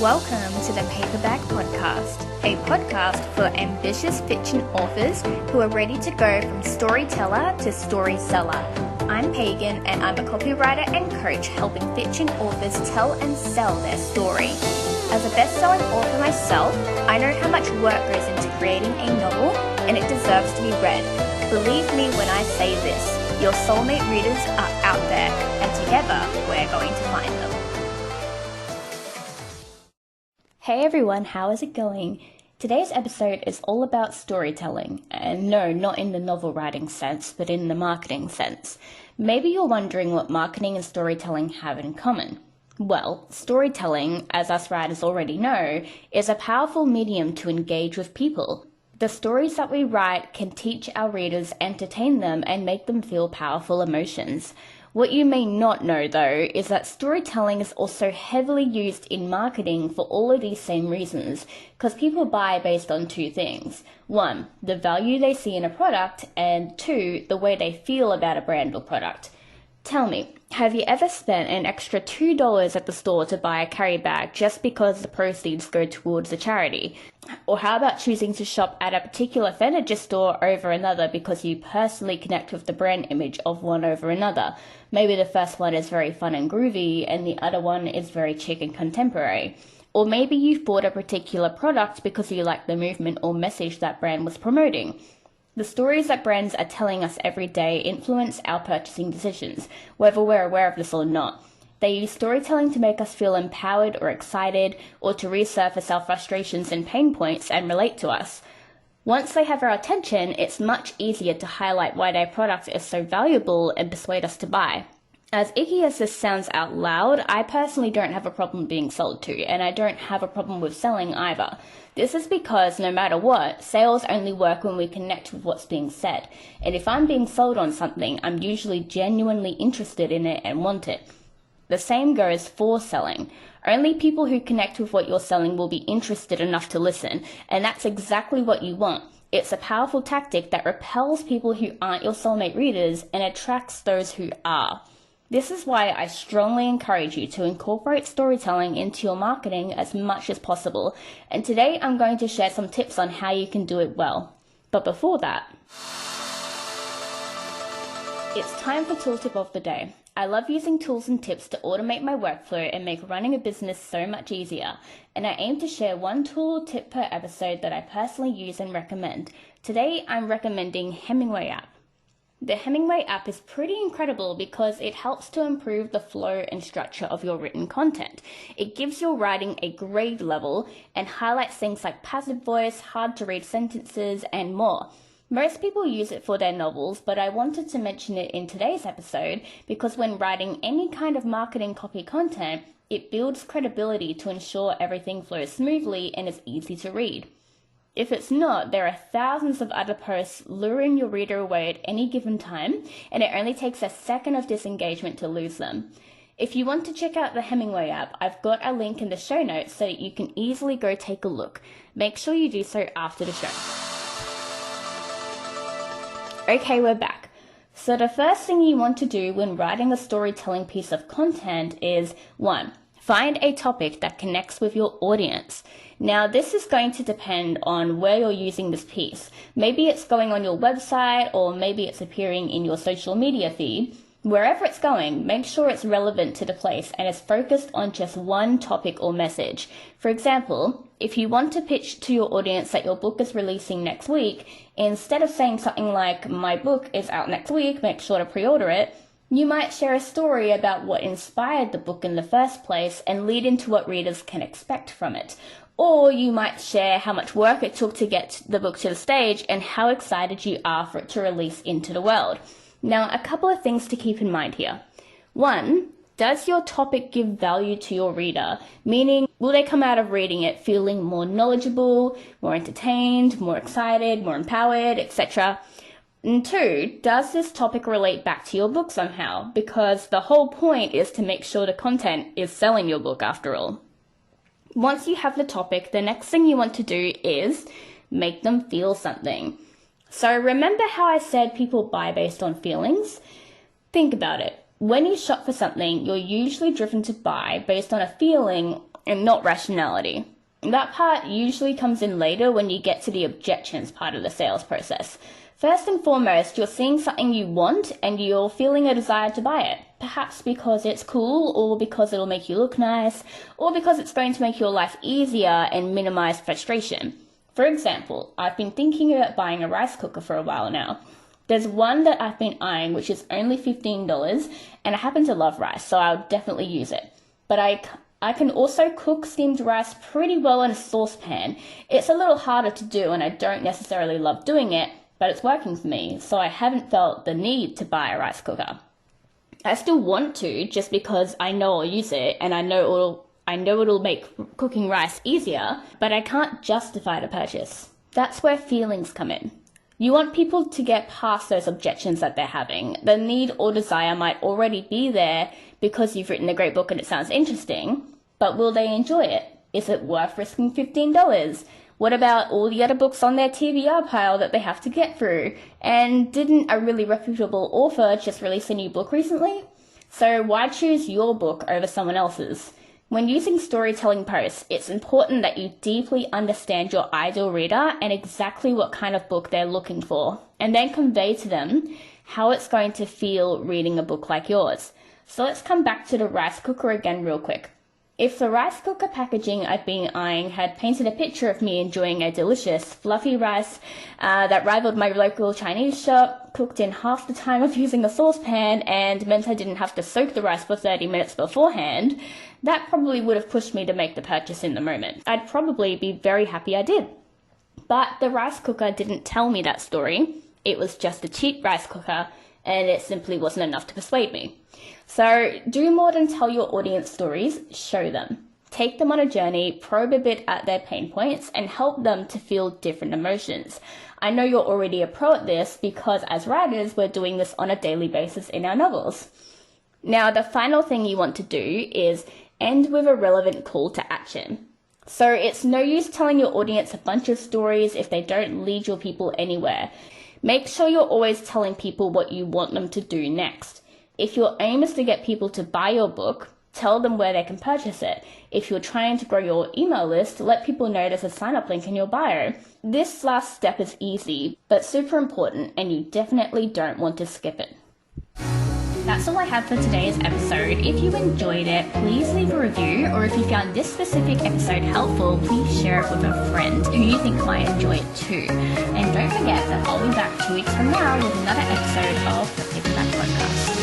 Welcome to the Paperback Podcast, a podcast for ambitious fiction authors who are ready to go from storyteller to story seller. I'm Pagan, and I'm a copywriter and coach helping fiction authors tell and sell their story. As a best-selling author myself, I know how much work goes into creating a novel, and it deserves to be read. Believe me when I say this, your soulmate readers are out there, and together we're going to find them. Hey everyone, how is it going? Today's episode is all about storytelling, and no, not in the novel writing sense, but in the marketing sense. Maybe you're wondering what marketing and storytelling have in common. Well, storytelling, as us writers already know, is a powerful medium to engage with people. The stories that we write can teach our readers, entertain them, and make them feel powerful emotions. What you may not know, though, is that storytelling is also heavily used in marketing for all of these same reasons, because people buy based on two things. One, the value they see in a product, and two, the way they feel about a brand or product. Tell me, have you ever spent an extra $2 at the store to buy a carry bag just because the proceeds go towards a charity? Or how about choosing to shop at a particular furniture store over another because you personally connect with the brand image of one over another? Maybe the first one is very fun and groovy and the other one is very chic and contemporary. Or maybe you've bought a particular product because you like the movement or message that brand was promoting. The stories that brands are telling us every day influence our purchasing decisions, whether we're aware of this or not. They use storytelling to make us feel empowered or excited, or to resurface our frustrations and pain points and relate to us. Once they have our attention, it's much easier to highlight why their product is so valuable and persuade us to buy. As icky as this sounds out loud, I personally don't have a problem being sold to, and I don't have a problem with selling either. This is because no matter what, sales only work when we connect with what's being said. And if I'm being sold on something, I'm usually genuinely interested in it and want it. The same goes for selling. Only people who connect with what you're selling will be interested enough to listen, and that's exactly what you want. It's a powerful tactic that repels people who aren't your soulmate readers and attracts those who are. This is why I strongly encourage you to incorporate storytelling into your marketing as much as possible, and today I'm going to share some tips on how you can do it well. But before that, it's time for Tool Tip of the Day. I love using tools and tips to automate my workflow and make running a business so much easier, and I aim to share one tool or tip per episode that I personally use and recommend. Today I'm recommending Hemingway app. The Hemingway app is pretty incredible because it helps to improve the flow and structure of your written content. It gives your writing a grade level and highlights things like passive voice, hard to read sentences, and more. Most people use it for their novels, but I wanted to mention it in today's episode because when writing any kind of marketing copy content, it builds credibility to ensure everything flows smoothly and is easy to read. If it's not, there are thousands of other posts luring your reader away at any given time, and it only takes a second of disengagement to lose them. If you want to check out the Hemingway app, I've got a link in the show notes so that you can easily go take a look. Make sure you do so after the show. Okay, we're back. So the first thing you want to do when writing a storytelling piece of content is 1. Find a topic that connects with your audience. Now, this is going to depend on where you're using this piece. Maybe it's going on your website, or maybe it's appearing in your social media feed. Wherever it's going, make sure it's relevant to the place and is focused on just one topic or message. For example, if you want to pitch to your audience that your book is releasing next week, instead of saying something like, "My book is out next week, make sure to pre-order it," you might share a story about what inspired the book in the first place and lead into what readers can expect from it. Or you might share how much work it took to get the book to the stage and how excited you are for it to release into the world. Now, a couple of things to keep in mind here. 1, does your topic give value to your reader? Meaning, will they come out of reading it feeling more knowledgeable, more entertained, more excited, more empowered, etc.? And 2, does this topic relate back to your book somehow? Because the whole point is to make sure the content is selling your book after all. Once you have the topic, the next thing you want to do is make them feel something. So remember how I said people buy based on feelings? Think about it. When you shop for something, you're usually driven to buy based on a feeling and not rationality. That part usually comes in later when you get to the objections part of the sales process. First and foremost, you're seeing something you want and you're feeling a desire to buy it. Perhaps because it's cool, or because it'll make you look nice, or because it's going to make your life easier and minimize frustration. For example, I've been thinking about buying a rice cooker for a while now. There's one that I've been eyeing which is only $15, and I happen to love rice, so I'll definitely use it. But I can also cook steamed rice pretty well in a saucepan. It's a little harder to do and I don't necessarily love doing it, but it's working for me, so I haven't felt the need to buy a rice cooker. I still want to, just because I know I'll use it and I know it'll make cooking rice easier, but I can't justify the purchase. That's where feelings come in. You want people to get past those objections that they're having. The need or desire might already be there because you've written a great book and it sounds interesting, but will they enjoy it? Is it worth risking $15? What about all the other books on their TBR pile that they have to get through? And didn't a really reputable author just release a new book recently? So why choose your book over someone else's? When using storytelling posts, it's important that you deeply understand your ideal reader and exactly what kind of book they're looking for, and then convey to them how it's going to feel reading a book like yours. So let's come back to the rice cooker again real quick. If the rice cooker packaging I've been eyeing had painted a picture of me enjoying a delicious, fluffy rice that rivaled my local Chinese shop, cooked in half the time of using a saucepan, and meant I didn't have to soak the rice for 30 minutes beforehand, that probably would have pushed me to make the purchase in the moment. I'd probably be very happy I did. But the rice cooker didn't tell me that story. It was just a cheap rice cooker, and it simply wasn't enough to persuade me. So do more than tell your audience stories, show them. Take them on a journey, probe a bit at their pain points, and help them to feel different emotions. I know you're already a pro at this because as writers, we're doing this on a daily basis in our novels. Now, the final thing you want to do is end with a relevant call to action. So it's no use telling your audience a bunch of stories if they don't lead your people anywhere. Make sure you're always telling people what you want them to do next. If your aim is to get people to buy your book, tell them where they can purchase it. If you're trying to grow your email list, let people know there's a sign-up link in your bio. This last step is easy, but super important, and you definitely don't want to skip it. That's all I have for today's episode. If you enjoyed it, please leave a review, or if you found this specific episode helpful, please share it with a friend who you think might enjoy it too. And don't forget that I'll be back 2 weeks from now with another episode of the Paperback Podcast.